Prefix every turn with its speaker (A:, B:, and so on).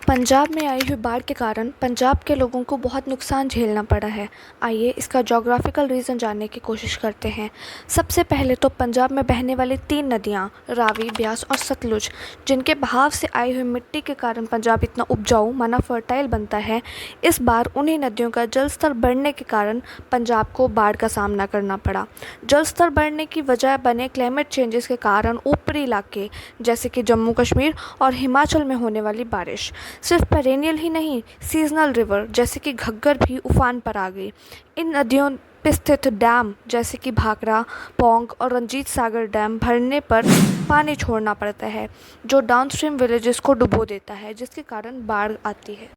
A: पंजाब में आई हुई बाढ़ के कारण पंजाब के लोगों को बहुत नुकसान झेलना पड़ा है। आइए इसका ज्योग्राफिकल रीज़न जानने की कोशिश करते हैं। सबसे पहले तो पंजाब में बहने वाली 3 नदियाँ रावी, ब्यास और सतलुज, जिनके बहाव से आई हुई मिट्टी के कारण पंजाब इतना उपजाऊ माना फर्टाइल बनता है। इस बार उन्हीं नदियों का जल स्तर बढ़ने के कारण पंजाब को बाढ़ का सामना करना पड़ा। जल स्तर बढ़ने की वजह बने क्लाइमेट चेंजेस के कारण ऊपरी इलाके जैसे कि जम्मू कश्मीर और हिमाचल में होने वाली बारिश सिर्फ पेरेनियल ही नहीं, सीजनल रिवर जैसे कि घग्गर भी उफान पर आ गई। इन नदियों पे स्थित डैम जैसे कि भाखड़ा, पौंग और रंजीत सागर डैम भरने पर पानी छोड़ना पड़ता है, जो डाउनस्ट्रीम विलेजेस को डुबो देता है, जिसके कारण बाढ़ आती है।